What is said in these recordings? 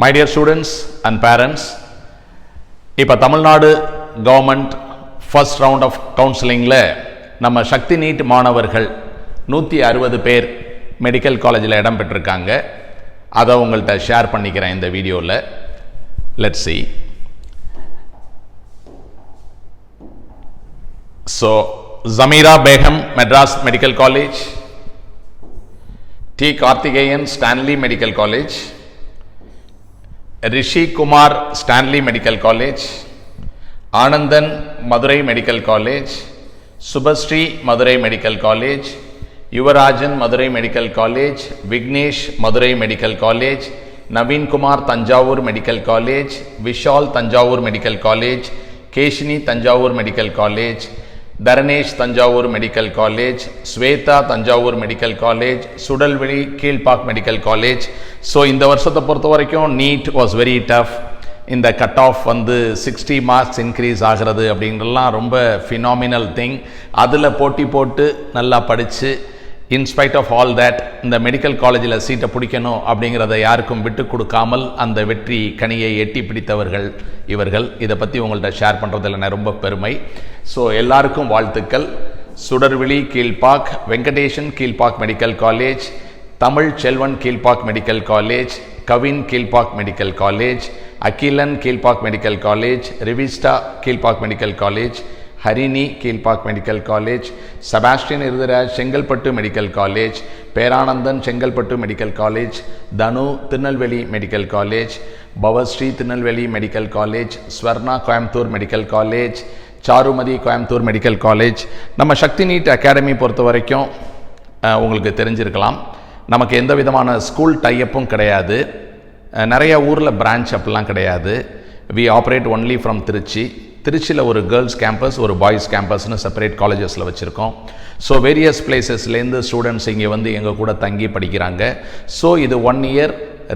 My dear students and parents, இப்போ Tamil Nadu government first round of கவுன்சிலிங்கில் நம்ம சக்தி நீட் மாணவர்கள் 160 பேர் மெடிக்கல் காலேஜில் இடம் பெற்றிருக்காங்க. அதை உங்கள்கிட்ட ஷேர் பண்ணிக்கிறேன் இந்த வீடியோவில். Let's see. So, Zamira Begum, Madras Medical College, T. Karthikeyan, Stanley Medical College, Rishi Kumar, Stanley Medical College, Anandan, Madurai Medical College, Subhasri, Madurai Medical College, Yuvarajan, Madurai Medical College, Vignesh, Madurai Medical College, Naveen Kumar, Tanjavur Medical College, Vishal, Tanjavur Medical College, Keshini, Tanjavur Medical College, Dharanesh, Tanjavur Medical College, Sweta, Tanjavur Medical College, Sudalveli, Keelpak Medical College. So இந்த வருஷத்தை பொறுத்த வரைக்கும் NEET was very tough. இந்த cut off வந்து 60 marks increase ஆகிறது அப்படின்றலாம் ரொம்ப phenomenal thing. அதில் போட்டி போட்டு நல்லா படித்து இன்ஸ்பைட் ஆஃப் ஆல் தேட் இந்த மெடிக்கல் காலேஜில் சீட்டை பிடிக்கணும் அப்படிங்கிறத யாருக்கும் விட்டு கொடுக்காமல் அந்த வெற்றி கனியை எட்டி பிடித்தவர்கள் இவர்கள். இதை பற்றி உங்கள்கிட்ட ஷேர் பண்ணுறதில் நான் ரொம்ப பெருமை. ஸோ எல்லாருக்கும் வாழ்த்துக்கள். Sudarvizhi Kilpauk, Venkatesan Kilpauk medical college, Tamil Selvan Kilpauk medical college, Kavin Kilpauk medical college, Akilan Kilpauk medical college, Rivista Kilpauk medical college, Harini Kilpauk medical college, Sebastian Irudayaraj Chengalpattu medical college, Peranandhan Chengalpattu medical college, Thanu Tirunelveli medical college, Bhavasri Tirunelveli medical college, Swarna Coimbatore medical college, Charumathi Coimbatore medical college. நம்ம சக்தி நீட் அகாடமி பொறுத்த வரைக்கும் உங்களுக்கு தெரிஞ்சிருக்கலாம், நமக்கு எந்த விதமான ஸ்கூல் டைஅப்பும் கிடையாது. நிறைய ஊரில் பிரான்ச் அப்படிலாம் கிடையாது. We operate only from Trichy. திருச்சியில் ஒரு கேர்ள்ஸ் கேம்பஸ், ஒரு பாய்ஸ் கேம்பஸ்னு செப்பரேட் காலேஜஸில் வச்சுருக்கோம். ஸோ வேரியஸ் பிளேசஸ்லேருந்து ஸ்டூடெண்ட்ஸ் இங்கே வந்து எங்கள் கூட தங்கி படிக்கிறாங்க. ஸோ இது 1 இயர்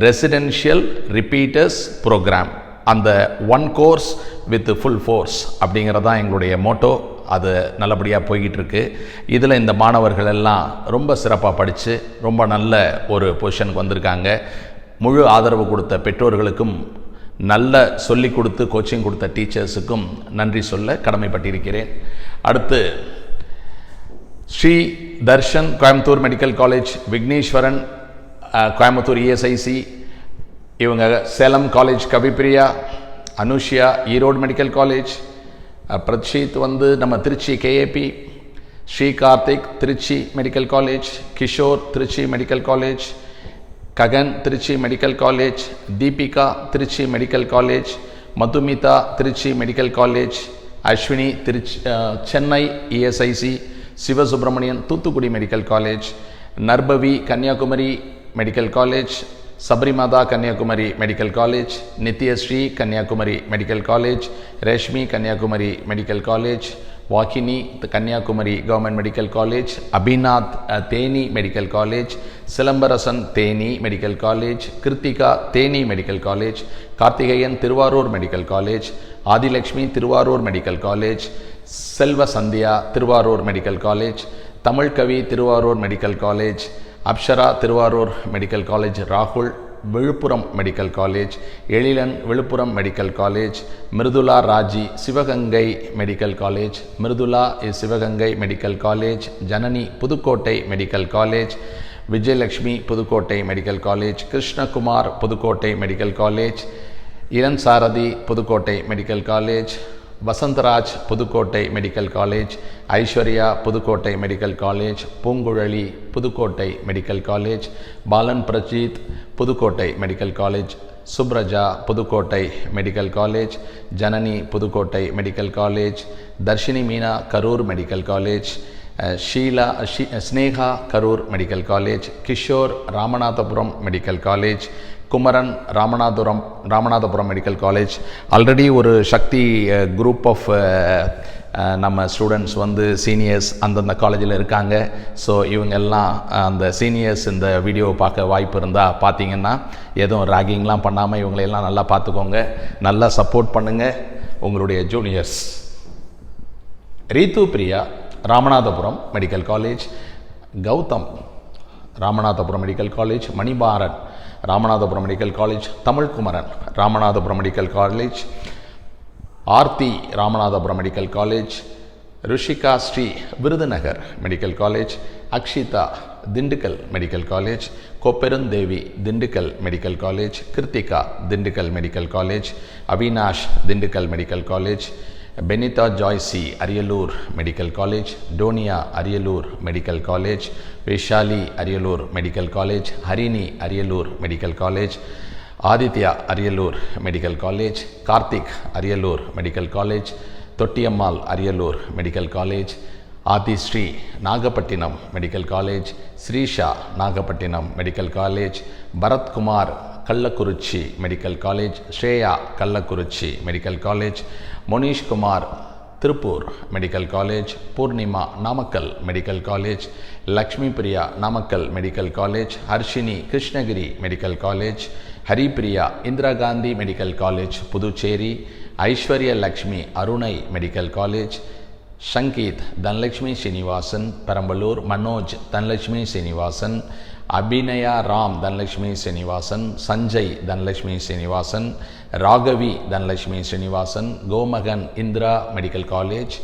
ரெசிடென்ஷியல் ரிப்பீட்டர்ஸ் ப்ரோக்ராம். அந்த 1 கோர்ஸ் வித் ஃபுல் ஃபோர்ஸ் அப்படிங்கிறது தான் எங்களுடைய மோட்டோ. அது நல்லபடியாக போய்கிட்டு இருக்கு. இதில் இந்த மாணவர்கள் எல்லாம் ரொம்ப சிறப்பாக படித்து ரொம்ப நல்ல ஒரு பொசிஷனுக்கு வந்திருக்காங்க. முழு ஆதரவு கொடுத்த பெற்றோர்களுக்கும், நல்ல சொல்லிக் கொடுத்து கோச்சிங் கொடுத்த டீச்சர்ஸுக்கும் நன்றி சொல்ல கடமைப்பட்டிருக்கிறேன். அடுத்து Shri Darshan Coimbatore medical college, Vigneshwaran Coimbatore ESIC, இவங்க Salem college Kavipriya, Anushiya Erode medical college, Prathshith வந்து நம்ம Trichy KAP, Shri Karthik Trichy medical college, Kishore Trichy medical college, Gagan Trichy medical college, Deepika Trichy medical college, Madhumitha Trichy medical college, Ashwini Trichy Chennai ESIC, Sivasubramanian Thoothukudi medical college, Narbavi Kanyakumari medical college, Sabarimatha Kanyakumari medical college, Nithyasri Kanyakumari medical college, Reshmi Kanyakumari medical college, வாக்கினி Kanyakumari government medical college, Abinath Theni medical college, Silambarasan Theni medical college, Kiruthika Theni medical college, Karthikeyan Thiruvarur medical college, Adilakshmi Thiruvarur medical college, Selva Sandhya Thiruvarur medical college, Tamilkavi Thiruvarur medical college, Apshara Thiruvarur medical college, ராகுல் Villupuram medical college, Ezhilan Villupuram medical college, Mirudhula Raji Sivaganga medical college, Mirudhula Sivaganga medical college, Janani Pudukkottai medical college, Vijayalakshmi Pudukkottai medical college, Krishnakumar Pudukkottai medical college, Ilan Sarathi Pudukkottai medical college, Vasantharaj Pudukkottai medical college, Aishwarya Pudukkottai medical college, Poonkuzhali Pudukkottai medical college, Balan Prajith Pudukkottai medical college, Supraja Pudukkottai medical college, Janani Pudukkottai medical college, Dharshini Meena Karur medical college, Sheela Sneha Karur medical college, Kishore Ramanathapuram medical college, Kumaran Ramanathapuram medical college. Already ஒரு Sakthi group of நம்ம students வந்து seniors அந்தந்த காலேஜில் இருக்காங்க. So இவங்க எல்லாம் அந்த seniors இந்த வீடியோவை பார்க்க வாய்ப்பு இருந்தால் பார்த்தீங்கன்னா எதுவும் ராகிங்லாம் பண்ணாமல் இவங்களையெல்லாம் நல்லா பார்த்துக்கோங்க, நல்லா சப்போர்ட் பண்ணுங்கள் உங்களுடைய juniors. Rithu Priya Ramanathapuram medical college, Gautham Ramanathapuram medical college, Manibharan Ramanathapuram medical college, Tamilkumaran Ramanathapuram medical college, Aarthi Ramanathapuram medical college, Rushika Shri Virudhunagar medical college, Akshitha Dindigul medical college, Kopperundevi Dindigul medical college, Kiruthika Dindigul medical college, Avinash Dindigul medical college, Benitha Joycy Ariyalur medical college, Tonia Ariyalur medical college, Vishali Ariyalur medical college, Harini Ariyalur medical college, Aditya Ariyalur medical college, Karthik Ariyalur medical college, Thottiyammal Ariyalur medical college, Adhisri Nagapattinam medical college, Srisha Nagapattinam medical college, Bharathkumar Kallakurichi medical college, Shreya Kallakurichi medical college, Monishkumar Tiruppur medical college, Poornima Namakkal medical college, Lakshmi Priya Namakkal medical college, Harshini Krishnagiri medical college, Haripriya Indira Gandhi medical college Puducherry, Aishwarya Lakshmi Arunai medical college, Sangeeth Dhanalakshmi Srinivasan Perambalur, Manoj Dhanalakshmi Srinivasan, Abinaya Ram Dhanalakshmi Srinivasan, Sanjay Dhanalakshmi Srinivasan, Ragavi Dhanalakshmi Srinivasan, Komagan Indira medical college,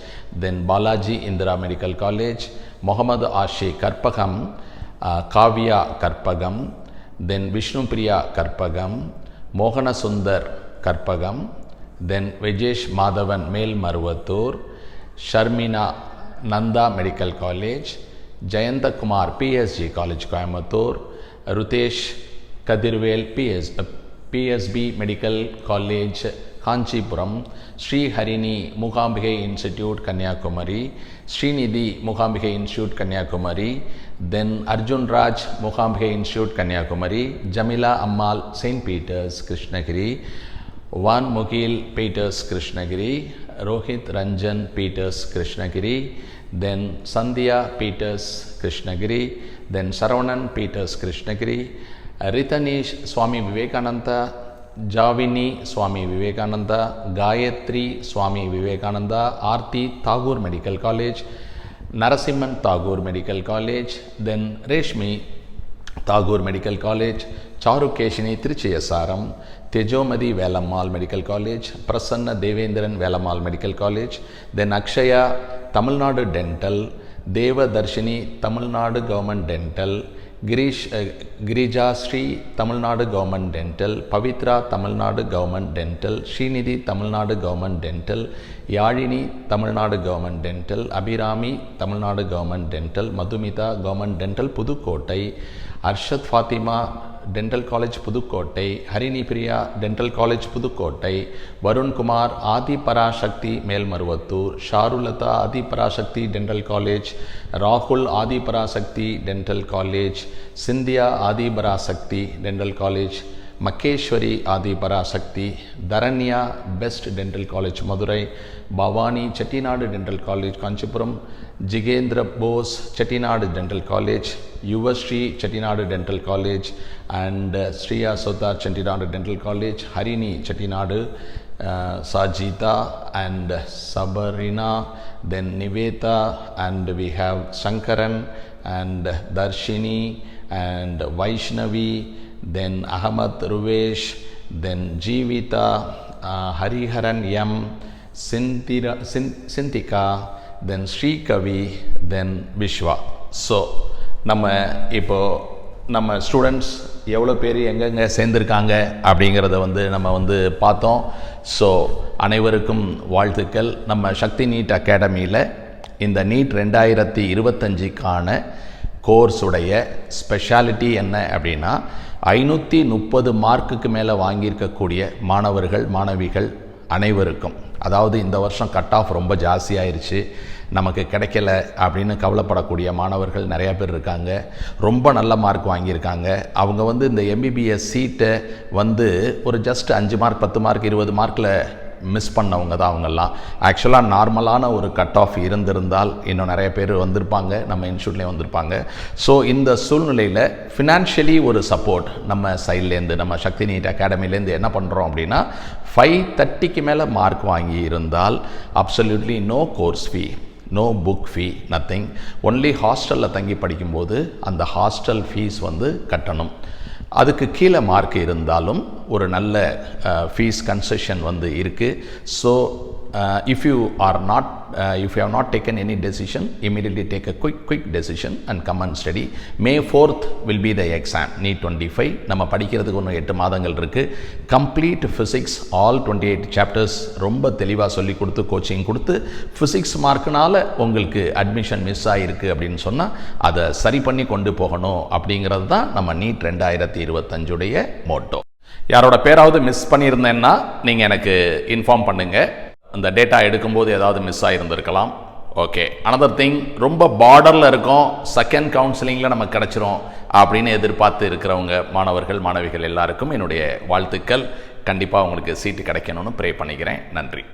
then Balaji Indira medical college, Mohammed Ashi Karpagam, Kavya Karpagam, then Vishnupriya Karpagam, Mohanasundar Karpagam, then Vijesh Madhavan Melmaruvathur, Sharmina Nandha medical college, Jeyanthakumar PSG college Coimbatore, Ruthesh Kathirvel PSP medical college Kanchipuram, Sriharini Mookambigai institute Kanyakumari, Srinidhi Mookambigai institute Kanyakumari, then Arjunraj Mookambigai institute Kanyakumari, Jamila Ammal Saint Peter's Krishnagiri, Vaan Mugil Peter's Krishnagiri, Rohith Ranjan Peter's Krishnagiri, then Sandhya Peter's Krishnagiri, then Saravanan Peter's Krishnagiri, Rithaneesh Swami Vivekananda, Javini Swami Vivekananda, Gayathri Swami Vivekananda, Aarthi Tagore medical college, Narasimhan Tagore medical college, then Reshmi Tagore medical college, Charukeshini Trichy SRM, Thejomathi Velammal medical college, Prasanna Devendran Velammal medical college, then Akshaya Tamil Nadu dental, Devadharshini Tamil Nadu government dental, Girija Shri Tamil Nadu government dental, Pavithra Tamil Nadu government dental, Srinidhi Tamil Nadu government dental, Yazhini Tamil Nadu government dental, Abirami Tamil Nadu government dental, Madhumitha government dental Pudukkottai, Arshad Fathima dental college Pudukkottai, Harini Priya dental college Pudukkottai, Varunkumar Adiparasakthi Melmaruvathur, Sharulatha Adiparasakthi dental college, ராகுல் Adiparasakthi dental college, Cynthia Adiparasakthi dental college, Maheswari Adiparasakthi, Dharanya best dental college Madurai, Bhavani Chettinad dental college Kanchipuram, Jigendra Bose Chettinad dental college, Yuvasri Chettinad dental college and Shriya Sodha Chettinad dental college, Harini Chettinad, Sajita and Sabarina, then Niveta, and we have Shankaran and Darshini and Vaishnavi, then Ahmad Ruvesh, then Jeevita, Hariharan M, Sintika, then Srikavi, then Vishwa. So நம்ம students எவ்வளோ பேர் எங்கெங்கே சேர்ந்துருக்காங்க அப்படிங்கிறத நம்ம பார்த்தோம். So அனைவருக்கும் வாழ்த்துக்கள். நம்ம சக்தி நீட் அகாடமியில் இந்த நீட் 2025க்கான கோர்ஸுடைய ஸ்பெஷாலிட்டி என்ன அப்படின்னா 530 மார்க்குக்கு மேலே வாங்கியிருக்கக்கூடிய மாணவர்கள் மாணவிகள் அனைவருக்கும், அதாவது இந்த வருஷம் கட் ஆஃப் ரொம்ப ஜாஸ்தியாயிருச்சு, நமக்கு கிடைக்கல அப்படின்னு கவலைப்படக்கூடிய மாணவர்கள் நிறையா பேர் இருக்காங்க. ரொம்ப நல்ல மார்க் வாங்கியிருக்காங்க. அவங்க இந்த எம்பிபிஎஸ் சீட்டை ஒரு ஜஸ்ட் 5 மார்க் 10 மார்க் 20 மார்க்கில் மிஸ் பண்ணவங்க தான் அவங்கெல்லாம். ஆக்சுவலாக நார்மலான ஒரு கட் ஆஃப் இருந்திருந்தால் இன்னும் நிறைய பேர் வந்திருப்பாங்க, நம்ம இன்ஸ்டியூட்லேயே வந்திருப்பாங்க. ஸோ இந்த சூழ்நிலையில் ஃபினான்ஷியலி ஒரு சப்போர்ட் நம்ம சைட்லேருந்து, நம்ம சக்தி நீட் அகாடமிலேருந்து என்ன பண்ணுறோம் அப்படின்னா 530க்கு மேலே மார்க் வாங்கி இருந்தால் absolutely no course fee, no book fee, nothing. Only ஹாஸ்டலில் தங்கி படிக்கும்போது அந்த ஹாஸ்டல் ஃபீஸ் கட்டணும். அதுக்கு கீழே மார்க் இருந்தாலும் ஒரு நல்ல ஃபீஸ் கன்செஷன் வந்து இருக்குது. So if you have not taken any decision, immediately take a quick decision and come and study. May 4th will be the exam, NEET 25. நம்ம படிக்கிறதுக்கு இன்னும் 8 மாதங்கள் இருக்குது. கம்ப்ளீட் ஃபிசிக்ஸ் ஆல் 28 சாப்டர்ஸ் ரொம்ப தெளிவாக சொல்லி கொடுத்து கோச்சிங் கொடுத்து ஃபிசிக்ஸ் மார்க்குனால உங்களுக்கு அட்மிஷன் மிஸ் ஆகிருக்கு அப்படின்னு சொன்னால் அதை சரி பண்ணி கொண்டு போகணும் அப்படிங்கிறது தான் நம்ம NEET 2025 மோட்டோ. யாரோட பேராவது மிஸ் பண்ணியிருந்தேன்னா நீங்கள் எனக்கு இன்ஃபார்ம் பண்ணுங்கள். அந்த டேட்டா எடுக்கும்போது ஏதாவது மிஸ் ஆகியிருந்திருக்கலாம். ஓகே, அனதர் திங், ரொம்ப பார்டரில் இருக்கும், செகண்ட் கவுன்சிலிங்கில் நமக்கு கிடச்சிரும் அப்படின்னு எதிர்பார்த்து இருக்கிறவங்க மாணவர்கள் மாணவிகள் எல்லாருக்கும் என்னுடைய வாழ்த்துக்கள். கண்டிப்பாக உங்களுக்கு சீட்டு கிடைக்கணும்னு ப்ரே பண்ணிக்கிறேன். நன்றி.